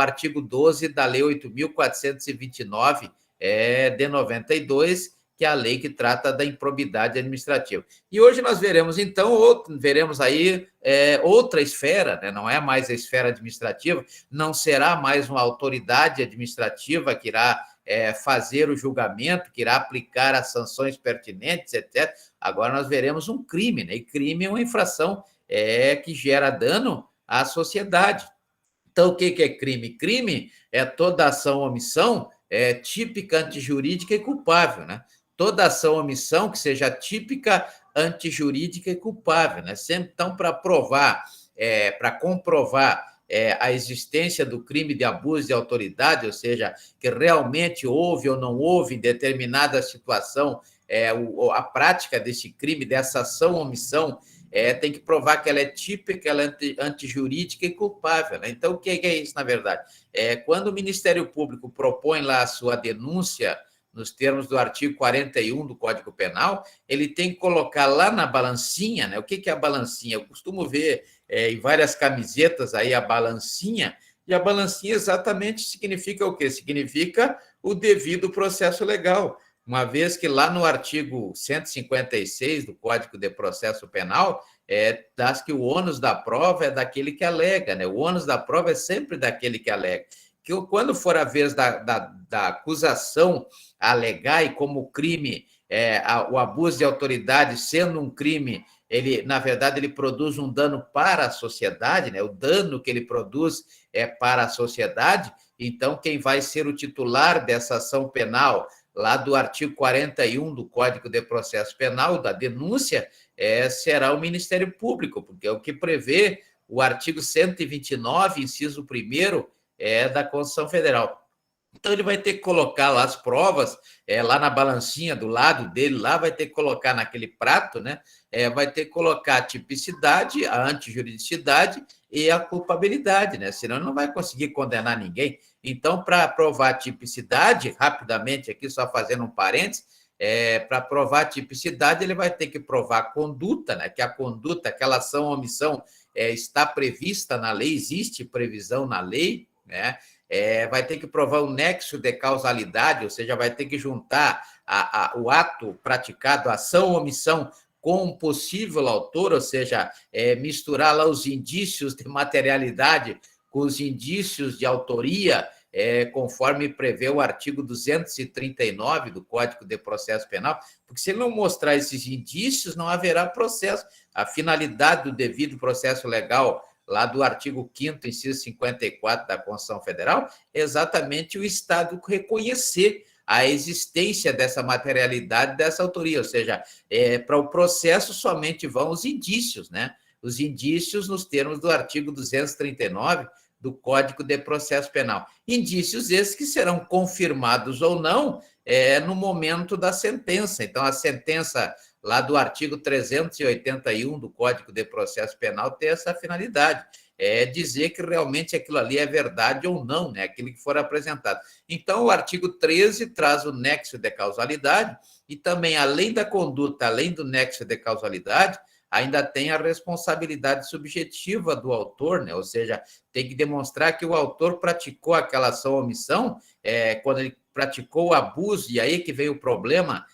artigo 12 da Lei 8.429, de 92, que é a lei que trata da improbidade administrativa. E hoje nós veremos, então, veremos aí outra esfera, né? Não é mais a esfera administrativa, não será mais uma autoridade administrativa que irá fazer o julgamento, que irá aplicar as sanções pertinentes, etc. Agora nós veremos um crime, né? E crime é uma infração que gera dano à sociedade. Então, o que é crime? Crime é toda ação ou omissão típica, antijurídica e culpável, né? Toda ação ou omissão que seja típica, antijurídica e culpável, né? Sempre, então, para comprovar a existência do crime de abuso de autoridade, ou seja, que realmente houve ou não houve em determinada situação a prática desse crime, dessa ação ou omissão, tem que provar que ela é típica, ela é antijurídica e culpável, né? Então, o que é isso, na verdade? Quando o Ministério Público propõe lá a sua denúncia, nos termos do artigo 41 do Código Penal, ele tem que colocar lá na balancinha, né? O que é a balancinha? Eu costumo ver em várias camisetas aí a balancinha, e a balancinha exatamente significa o quê? Significa o devido processo legal. Uma vez que lá no artigo 156 do Código de Processo Penal, diz que o ônus da prova é daquele que alega, né? O ônus da prova é sempre daquele que alega. Que quando for a vez da acusação alegar, e como crime, o abuso de autoridade sendo um crime, ele, na verdade, ele produz um dano para a sociedade, né? O dano que ele produz é para a sociedade. Então, quem vai ser o titular dessa ação penal, lá do artigo 41 do Código de Processo Penal, da denúncia, será o Ministério Público, porque é o que prevê o artigo 129, inciso 1º, da Constituição Federal. Então, ele vai ter que colocar lá as provas, lá na balancinha do lado dele, lá vai ter que colocar naquele prato, né? Vai ter que colocar a tipicidade, a antijuridicidade e a culpabilidade, né? Senão não vai conseguir condenar ninguém. Então, para provar a tipicidade, rapidamente aqui, só fazendo um parênteses, para provar a tipicidade, ele vai ter que provar a conduta, né? Que a conduta, aquela ação ou omissão está prevista na lei, existe previsão na lei, né? Vai ter que provar o nexo de causalidade, ou seja, vai ter que juntar o ato praticado, a ação ou omissão, com um possível autor, ou seja, misturar lá os indícios de materialidade com os indícios de autoria, conforme prevê o artigo 239 do Código de Processo Penal, porque se ele não mostrar esses indícios, não haverá processo. A finalidade do devido processo legal, lá do artigo 5º, inciso 54 da Constituição Federal, é exatamente o Estado reconhecer a existência dessa materialidade, dessa autoria, ou seja, para o processo somente vão os indícios, né? Os indícios nos termos do artigo 239 do Código de Processo Penal. Indícios esses que serão confirmados ou não no momento da sentença. Então, a sentença lá do artigo 381 do Código de Processo Penal tem essa finalidade, dizer que realmente aquilo ali é verdade ou não, né? Aquilo que for apresentado. Então, o artigo 13 traz o nexo de causalidade e também, além da conduta, além do nexo de causalidade, ainda tem a responsabilidade subjetiva do autor, né? Ou seja, tem que demonstrar que o autor praticou aquela ação ou omissão, quando ele praticou o abuso, e aí que veio o problema.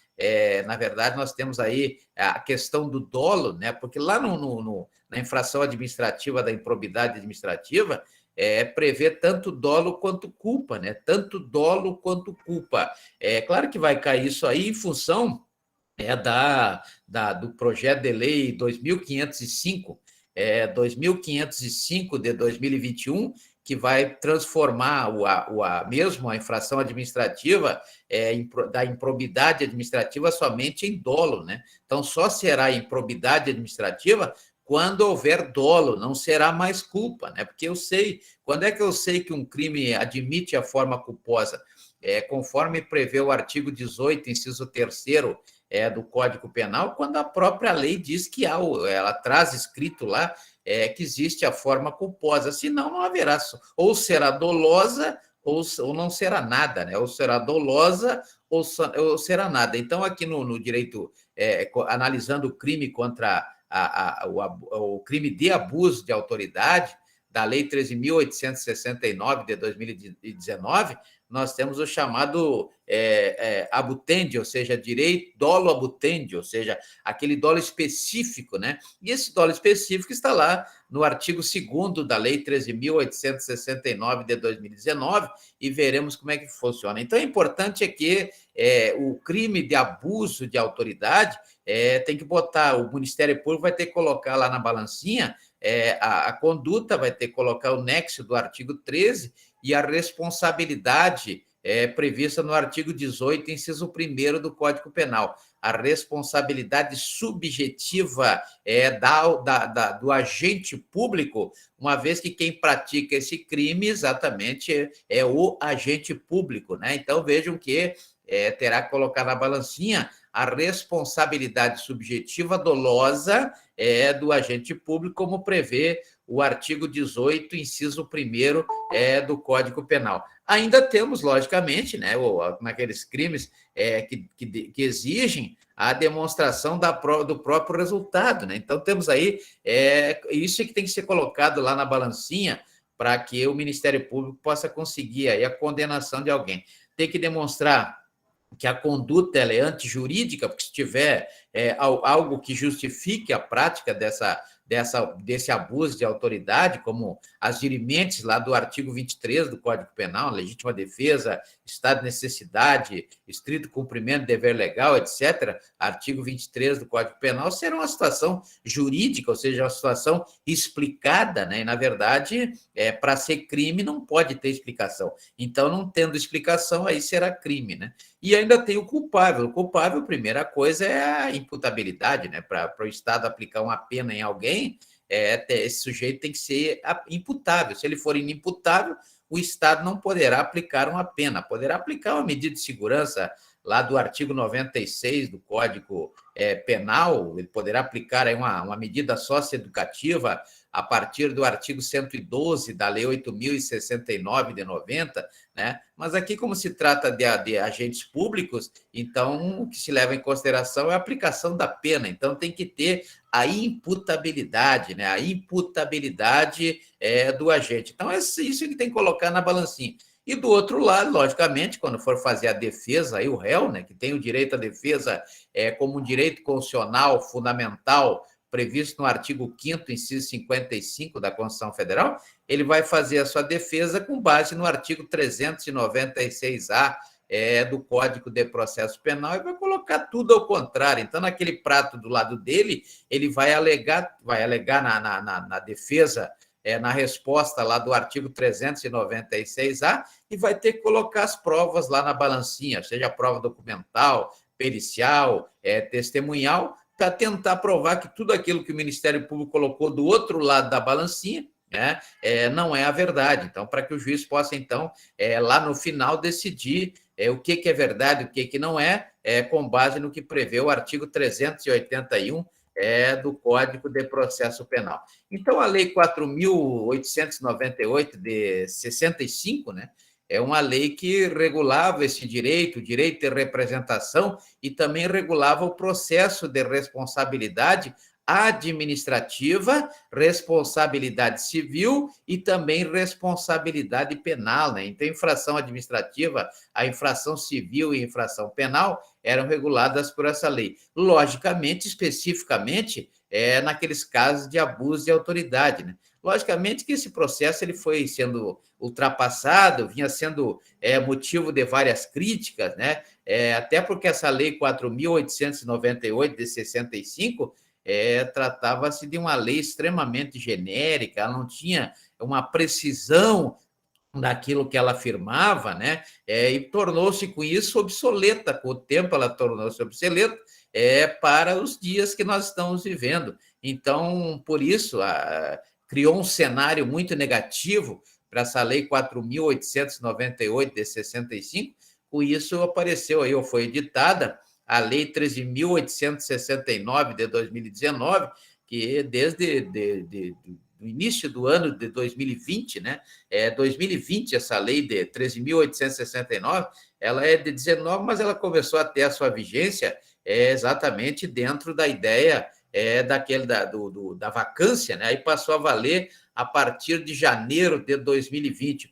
Na verdade, nós temos aí a questão do dolo, né? Porque lá na infração administrativa da improbidade administrativa, prevê tanto dolo quanto culpa, né? Tanto dolo quanto culpa. Claro que vai cair isso aí em função do projeto de lei 2505, 2505 de 2021, que vai transformar mesmo a infração administrativa da improbidade administrativa somente em dolo, né? Então, só será improbidade administrativa quando houver dolo, não será mais culpa, né? Porque eu sei, quando é que eu sei que um crime admite a forma culposa? Conforme prevê o artigo 18, inciso 3º, do Código Penal, quando a própria lei diz que ela traz escrito lá que existe a forma culposa, senão não haverá, ou será dolosa ou não será nada, né? Ou será dolosa ou será nada. Então, aqui no direito, analisando o crime contra o crime de abuso de autoridade, da Lei 13.869 de 2019, nós temos o chamado abutendi, ou seja, direito dolo abutendi, ou seja, aquele dolo específico, né? E esse dolo específico está lá no artigo 2º da Lei 13.869 de 2019, e veremos como é que funciona. Então, o importante é que o crime de abuso de autoridade tem que botar, o Ministério Público vai ter que colocar lá na balancinha a conduta, vai ter que colocar o nexo do artigo 13 e a responsabilidade prevista no artigo 18, inciso 1º do Código Penal. A responsabilidade subjetiva do agente público, uma vez que quem pratica esse crime exatamente é o agente público, né? Então, vejam que terá que colocar na balancinha a responsabilidade subjetiva dolosa do agente público, como prevê o artigo 18, inciso 1º do Código Penal. Ainda temos, logicamente, né, naqueles crimes que exigem a demonstração do próprio resultado, né? Então, temos aí isso que tem que ser colocado lá na balancinha para que o Ministério Público possa conseguir aí a condenação de alguém. Tem que demonstrar que a conduta ela é antijurídica, porque se tiver algo que justifique a prática desse abuso de autoridade, como as dirimentes lá do artigo 23 do Código Penal, legítima defesa, estado de necessidade, estrito cumprimento, dever legal, etc., artigo 23 do Código Penal, será uma situação jurídica, ou seja, uma situação explicada, né? E, na verdade, para ser crime não pode ter explicação. Então, não tendo explicação, aí será crime, né? E ainda tem o culpável. O culpável, a primeira coisa é a imputabilidade, né? Para o Estado aplicar uma pena em alguém, esse sujeito tem que ser imputável. Se ele for inimputável, o Estado não poderá aplicar uma pena, poderá aplicar uma medida de segurança lá do artigo 96 do Código Penal, ele poderá aplicar aí uma medida socioeducativa a partir do artigo 112 da Lei 8.069 de 90, né? Mas aqui, como se trata de agentes públicos, então o que se leva em consideração é a aplicação da pena. Então tem que ter a imputabilidade, né? A imputabilidade do agente. Então é isso que tem que colocar na balancinha. E do outro lado, logicamente, quando for fazer a defesa, aí o réu, né, que tem o direito à defesa como um direito constitucional fundamental previsto no artigo 5º, inciso 55 da Constituição Federal, ele vai fazer a sua defesa com base no artigo 396-A do Código de Processo Penal e vai colocar tudo ao contrário. Então, naquele prato do lado dele, ele vai alegar na defesa, na resposta lá do artigo 396-A, e vai ter que colocar as provas lá na balancinha, seja prova documental, pericial, testemunhal, para tentar provar que tudo aquilo que o Ministério Público colocou do outro lado da balancinha, né, não é a verdade. Então, para que o juiz possa, então, lá no final, decidir o que é verdade, o que não é, com base no que prevê o artigo 381 do Código de Processo Penal. Então, a Lei 4.898 de 65, né, é uma lei que regulava esse direito, o direito de representação, e também regulava o processo de responsabilidade administrativa, responsabilidade civil e também responsabilidade penal, né? Então, infração administrativa, a infração civil e a infração penal eram reguladas por essa lei. Logicamente, especificamente, naqueles casos de abuso de autoridade, né? Logicamente que esse processo ele foi sendo ultrapassado, vinha sendo motivo de várias críticas, né? Até porque essa lei 4.898 de 65 tratava-se de uma lei extremamente genérica, ela não tinha uma precisão daquilo que ela afirmava, né? E tornou-se com isso obsoleta, com o tempo ela tornou-se obsoleta para os dias que nós estamos vivendo. Então, por isso, criou um cenário muito negativo para essa lei 4.898 de 65, com isso apareceu aí, ou foi editada, a Lei 13.869 de 2019, que desde o início do ano de 2020, né? 2020, essa lei de 13.869, ela é de 19, mas ela começou a ter a sua vigência exatamente dentro da ideia da vacância, né? Aí passou a valer a partir de janeiro de 2020,